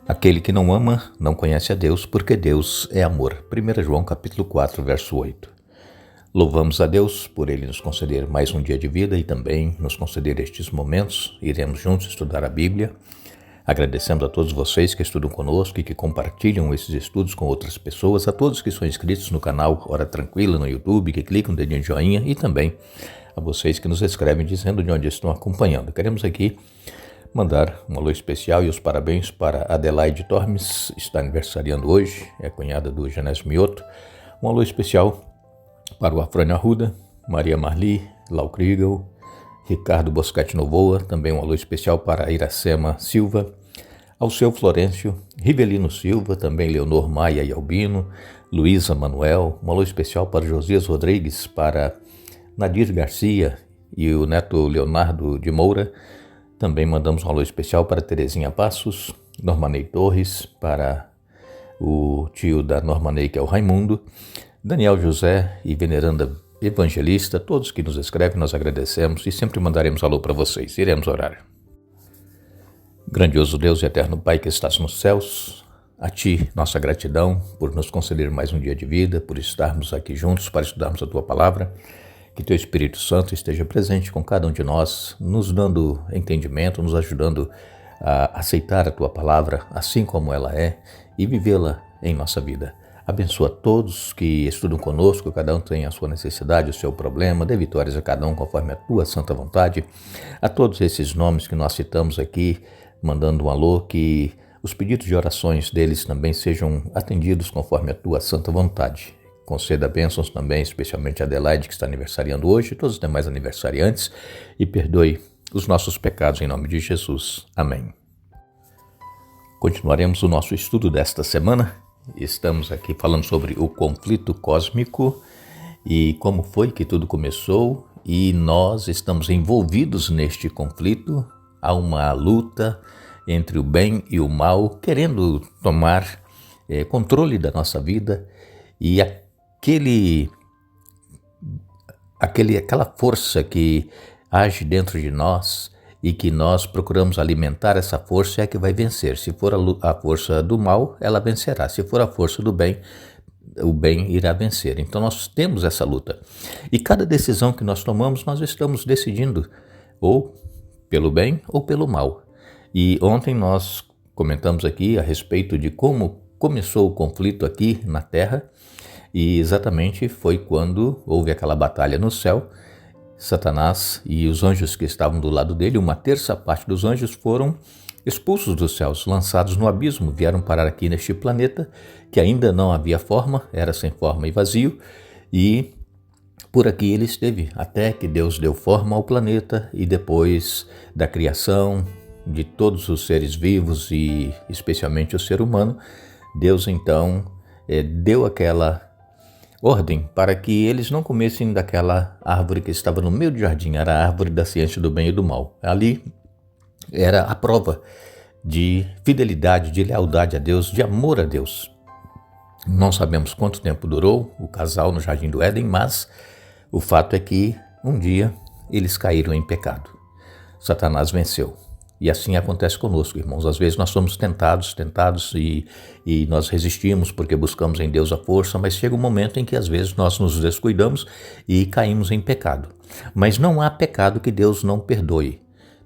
Aquele que não ama não conhece a Deus, porque Deus é amor. 1 João capítulo 4, verso 8. Louvamos a Deus por Ele nos conceder mais um dia de vida e também nos conceder estes momentos. Iremos juntos estudar a Bíblia. Agradecemos a todos vocês que estudam conosco e que compartilham esses estudos com outras pessoas, a todos que são inscritos no canal Hora Tranquila no YouTube, que clicam no dedinho de joinha e também a vocês que nos escrevem dizendo de onde estão acompanhando. Queremos aqui mandar um alô especial e os parabéns para Adelaide Tormes, está aniversariando hoje, é cunhada do Genésio Mioto. Um alô especial para o Afrânio Arruda, Maria Marli, Lau Kriegel, Ricardo Boscati Novoa, também um alô especial para Iracema Silva, Alceu Florencio, Rivelino Silva, também Leonor Maia e Albino, Luísa Manuel, um alô especial para Josias Rodrigues, para Nadir Garcia e o neto Leonardo de Moura. Também mandamos um alô especial para Terezinha Passos, Normanei Torres, para o tio da Normanei, que é o Raimundo, Daniel José e Veneranda Evangelista, todos que nos escrevem, nós agradecemos e sempre mandaremos alô para vocês. Iremos orar. Grandioso Deus e eterno Pai que estás nos céus, a Ti nossa gratidão por nos conceder mais um dia de vida, por estarmos aqui juntos para estudarmos a Tua Palavra. Que Teu Espírito Santo esteja presente com cada um de nós, nos dando entendimento, nos ajudando a aceitar a Tua Palavra assim como ela é e vivê-la em nossa vida. Abençoa todos que estudam conosco, cada um tem a sua necessidade, o seu problema, dê vitórias a cada um conforme a Tua santa vontade. A todos esses nomes que nós citamos aqui, mandando um alô, que os pedidos de orações deles também sejam atendidos conforme a Tua santa vontade. Conceda bênçãos também, especialmente a Adelaide, que está aniversariando hoje, e todos os demais aniversariantes, e perdoe os nossos pecados em nome de Jesus. Amém. Continuaremos o nosso estudo desta semana. Estamos aqui falando sobre o conflito cósmico e como foi que tudo começou, e nós estamos envolvidos neste conflito. Há uma luta entre o bem e o mal, querendo tomar controle da nossa vida, e aquela força que age dentro de nós e que nós procuramos alimentar, essa força é a que vai vencer. Se for a força do mal, ela vencerá. Se for a força do bem, o bem irá vencer. Então nós temos essa luta. E cada decisão que nós tomamos, nós estamos decidindo ou pelo bem ou pelo mal. E ontem nós comentamos aqui a respeito de como começou o conflito aqui na Terra. E exatamente foi quando houve aquela batalha no céu. Satanás e os anjos que estavam do lado dele, uma terça parte dos anjos foram expulsos dos céus, lançados no abismo, vieram parar aqui neste planeta, que ainda não havia forma, era sem forma e vazio, e por aqui ele esteve, até que Deus deu forma ao planeta, e depois da criação de todos os seres vivos e especialmente o ser humano, Deus então deu aquela ordem para que eles não comessem daquela árvore que estava no meio do jardim, era a árvore da ciência do bem e do mal. Ali era a prova de fidelidade, de lealdade a Deus, de amor a Deus. Não sabemos quanto tempo durou o casal no Jardim do Éden, mas o fato é que um dia eles caíram em pecado. Satanás venceu. E assim acontece conosco, irmãos. Às vezes nós somos tentados e nós resistimos porque buscamos em Deus a força, mas chega um momento em que às vezes nós nos descuidamos e caímos em pecado. Mas não há pecado que Deus não perdoe.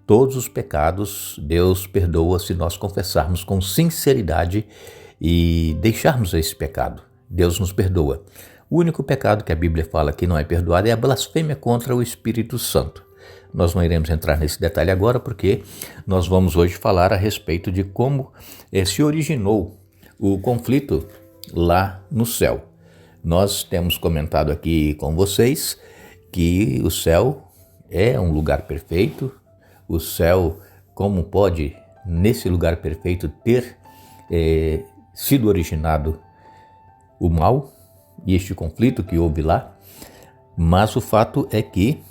Todos os pecados Deus perdoa se nós confessarmos com sinceridade e deixarmos esse pecado. Deus nos perdoa. O único pecado que a Bíblia fala que não é perdoado é a blasfêmia contra o Espírito Santo. Nós não iremos entrar nesse detalhe agora porque nós vamos hoje falar a respeito de como se originou o conflito lá no céu. Nós temos comentado aqui com vocês que o céu é um lugar perfeito. O céu, como pode nesse lugar perfeito ter sido originado o mal e este conflito que houve lá, mas o fato é que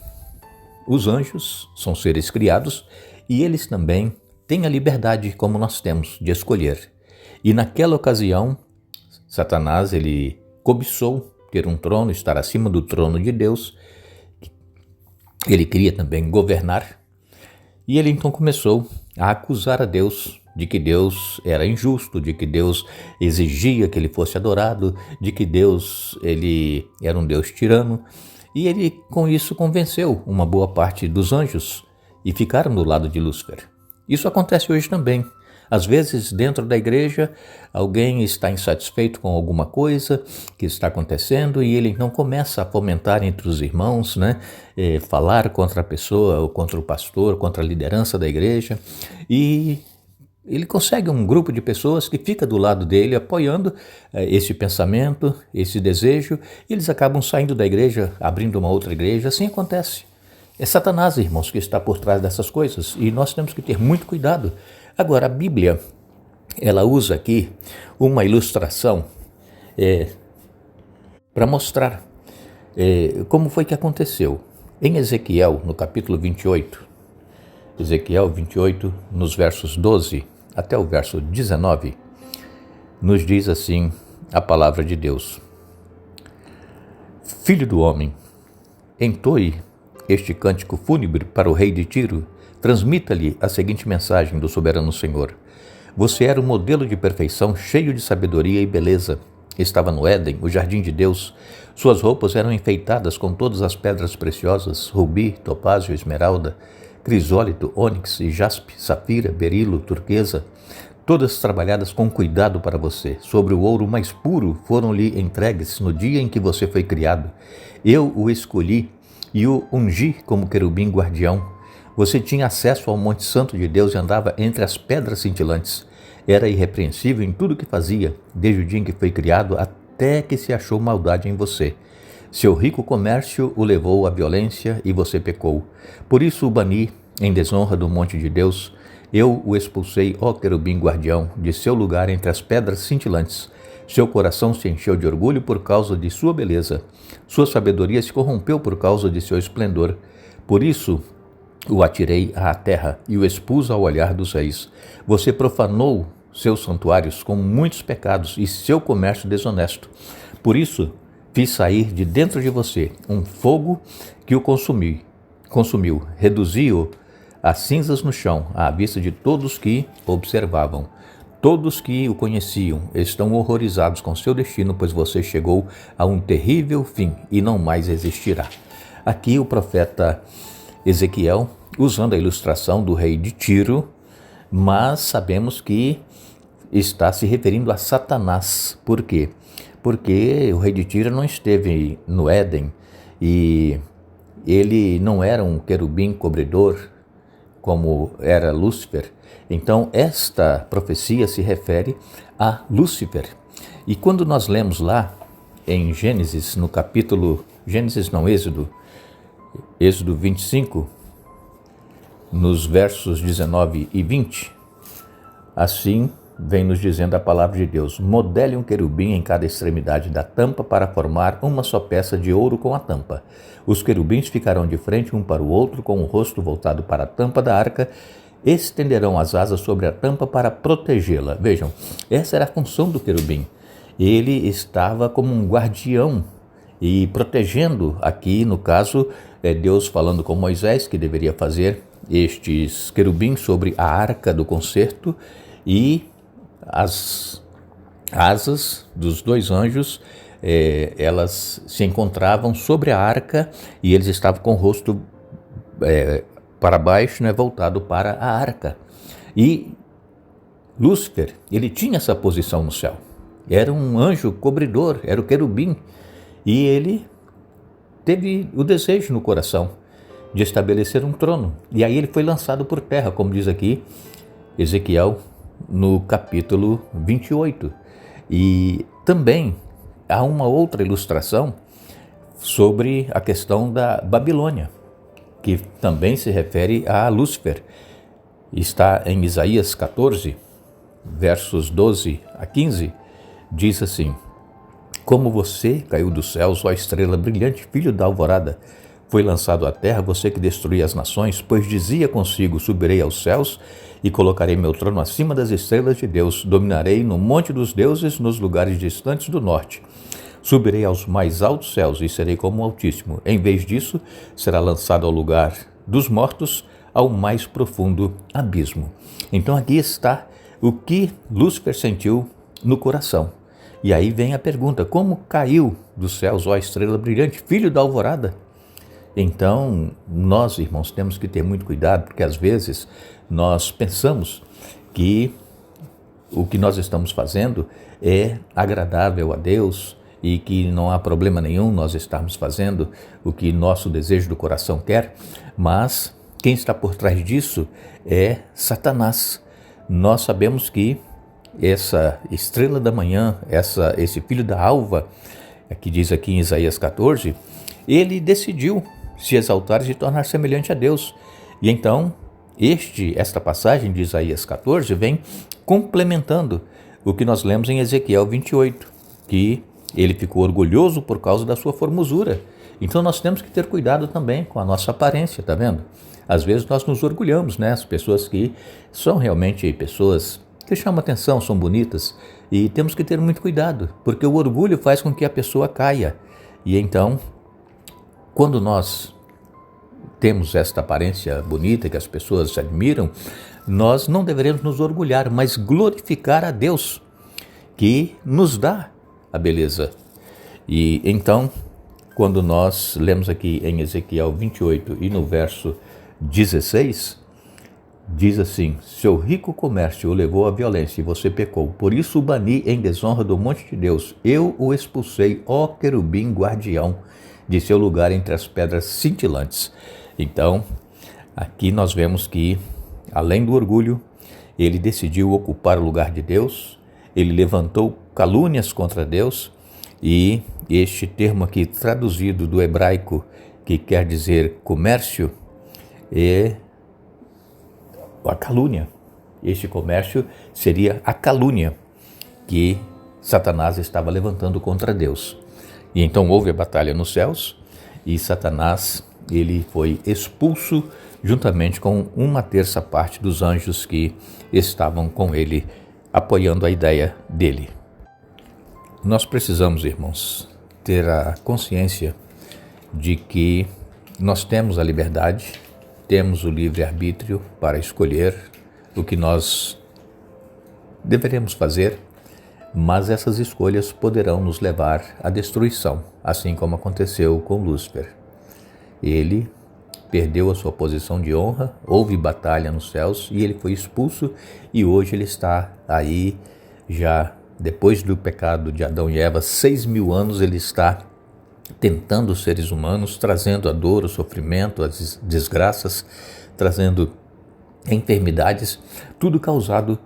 os anjos são seres criados e eles também têm a liberdade, como nós temos, de escolher. E naquela ocasião, Satanás, ele cobiçou ter um trono, estar acima do trono de Deus. Ele queria também governar. E ele então começou a acusar a Deus de que Deus era injusto, de que Deus exigia que ele fosse adorado, de que Deus ele era um Deus tirano. E ele com isso convenceu uma boa parte dos anjos e ficaram do lado de Lúcifer. Isso acontece hoje também. Às vezes, dentro da igreja, alguém está insatisfeito com alguma coisa que está acontecendo e ele então começa a fomentar entre os irmãos, falar contra a pessoa, ou contra o pastor, contra a liderança da igreja, e ele consegue um grupo de pessoas que fica do lado dele apoiando esse pensamento, esse desejo, e eles acabam saindo da igreja, abrindo uma outra igreja. Assim acontece. É Satanás, irmãos, que está por trás dessas coisas e nós temos que ter muito cuidado. Agora, a Bíblia, ela usa aqui uma ilustração para mostrar como foi que aconteceu. Em Ezequiel, no capítulo 28, Ezequiel 28, nos versos 12 até o verso 19, nos diz assim a palavra de Deus: Filho do homem, entoe este cântico fúnebre para o rei de Tiro, transmita-lhe a seguinte mensagem do soberano Senhor. Você era um modelo de perfeição, cheio de sabedoria e beleza. Estava no Éden, o jardim de Deus. Suas roupas eram enfeitadas com todas as pedras preciosas, rubi, topázio, esmeralda, crisólito, ônix e jaspe, safira, berilo, turquesa, todas trabalhadas com cuidado para você. Sobre o ouro mais puro foram-lhe entregues no dia em que você foi criado. Eu o escolhi e o ungi como querubim guardião. Você tinha acesso ao Monte Santo de Deus e andava entre as pedras cintilantes. Era irrepreensível em tudo que fazia, desde o dia em que foi criado até que se achou maldade em você. Seu rico comércio o levou à violência e você pecou. Por isso o bani em desonra do monte de Deus. Eu o expulsei, ó querubim guardião, de seu lugar entre as pedras cintilantes. Seu coração se encheu de orgulho por causa de sua beleza. Sua sabedoria se corrompeu por causa de seu esplendor. Por isso o atirei à terra e o expus ao olhar dos reis. Você profanou seus santuários com muitos pecados e seu comércio desonesto. Por isso fiz sair de dentro de você um fogo que o consumiu, reduzi-o a cinzas no chão, à vista de todos que observavam. Todos que o conheciam estão horrorizados com seu destino, pois você chegou a um terrível fim e não mais existirá. Aqui o profeta Ezequiel, usando a ilustração do rei de Tiro, mas sabemos que está se referindo a Satanás. Por quê? Porque o rei de Tiro não esteve no Éden e ele não era um querubim cobridor como era Lúcifer. Então esta profecia se refere a Lúcifer. E quando nós lemos lá em Gênesis, no capítulo, Êxodo 25, nos versos 19 e 20, assim vem nos dizendo a palavra de Deus: modele um querubim em cada extremidade da tampa para formar uma só peça de ouro com a tampa. Os querubins ficarão de frente um para o outro, com o rosto voltado para a tampa da arca, estenderão as asas sobre a tampa para protegê-la. Vejam, essa era a função do querubim. Ele estava como um guardião e protegendo, aqui no caso, Deus falando com Moisés que deveria fazer estes querubins sobre a arca do concerto, e as asas dos dois anjos, elas se encontravam sobre a arca e eles estavam com o rosto para baixo, voltado para a arca. E Lúcifer, ele tinha essa posição no céu. Era um anjo cobridor, era o querubim. E ele teve o desejo no coração de estabelecer um trono. E aí ele foi lançado por terra, como diz aqui Ezequiel no capítulo 28. E também há uma outra ilustração sobre a questão da Babilônia, que também se refere a Lúcifer. Está em Isaías 14, versos 12 a 15, diz assim: como você caiu dos céus, ó estrela brilhante, filho da alvorada, foi lançado à terra, você que destruía as nações, pois dizia consigo: subirei aos céus e colocarei meu trono acima das estrelas de Deus, dominarei no monte dos deuses, nos lugares distantes do norte. Subirei aos mais altos céus e serei como o Altíssimo. Em vez disso, será lançado ao lugar dos mortos, ao mais profundo abismo. Então aqui está o que Lúcifer sentiu no coração. E aí vem a pergunta: como caiu dos céus, ó estrela brilhante, filho da alvorada? Então, nós, irmãos, temos que ter muito cuidado, porque às vezes nós pensamos que o que nós estamos fazendo é agradável a Deus e que não há problema nenhum nós estarmos fazendo o que nosso desejo do coração quer, mas quem está por trás disso é Satanás. Nós sabemos que essa estrela da manhã, esse filho da alva, que diz aqui em Isaías 14, ele decidiu se exaltar e se tornar semelhante a Deus. E então, esta passagem de Isaías 14 vem complementando o que nós lemos em Ezequiel 28, que ele ficou orgulhoso por causa da sua formosura. Então nós temos que ter cuidado também com a nossa aparência, tá vendo? Às vezes nós nos orgulhamos, né? As pessoas que são realmente pessoas que chamam atenção, são bonitas, e temos que ter muito cuidado, porque o orgulho faz com que a pessoa caia. E então, quando nós temos esta aparência bonita que as pessoas admiram, nós não deveremos nos orgulhar, mas glorificar a Deus, que nos dá a beleza. E então, quando nós lemos aqui em Ezequiel 28 e no verso 16, diz assim: seu rico comércio o levou à violência e você pecou, por isso o bani em desonra do monte de Deus. Eu o expulsei, ó querubim guardião, de seu lugar entre as pedras cintilantes. Então, aqui nós vemos que, além do orgulho, ele decidiu ocupar o lugar de Deus, ele levantou calúnias contra Deus, e este termo aqui traduzido do hebraico, que quer dizer comércio, é a calúnia. Este comércio seria a calúnia que Satanás estava levantando contra Deus. E então houve a batalha nos céus e Satanás, ele foi expulso juntamente com 1/3 dos anjos que estavam com ele, apoiando a ideia dele. Nós precisamos, irmãos, ter a consciência de que nós temos a liberdade, temos o livre-arbítrio para escolher o que nós deveremos fazer, mas essas escolhas poderão nos levar à destruição, assim como aconteceu com Lúcifer. Ele perdeu a sua posição de honra, houve batalha nos céus e ele foi expulso, e hoje ele está aí já depois do pecado de Adão e Eva, 6.000 anos ele está tentando os seres humanos, trazendo a dor, o sofrimento, as desgraças, trazendo enfermidades, tudo causado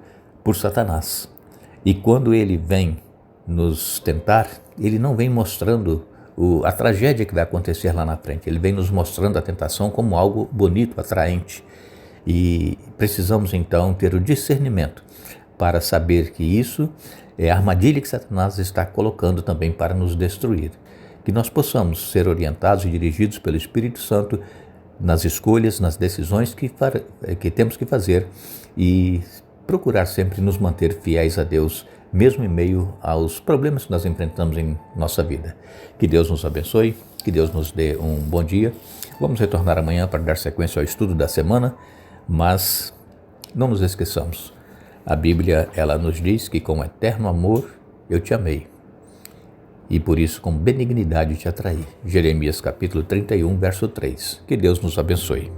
por Satanás. E quando ele vem nos tentar, ele não vem mostrando a tragédia que vai acontecer lá na frente, ele vem nos mostrando a tentação como algo bonito, atraente. E precisamos então ter o discernimento para saber que isso é a armadilha que Satanás está colocando também para nos destruir. Que nós possamos ser orientados e dirigidos pelo Espírito Santo nas escolhas, nas decisões que temos que fazer, e procurar sempre nos manter fiéis a Deus, mesmo em meio aos problemas que nós enfrentamos em nossa vida. Que Deus nos abençoe, que Deus nos dê um bom dia. Vamos retornar amanhã para dar sequência ao estudo da semana, mas não nos esqueçamos. A Bíblia, ela nos diz que com eterno amor eu te amei, e por isso com benignidade te atraí. Jeremias capítulo 31, verso 3. Que Deus nos abençoe.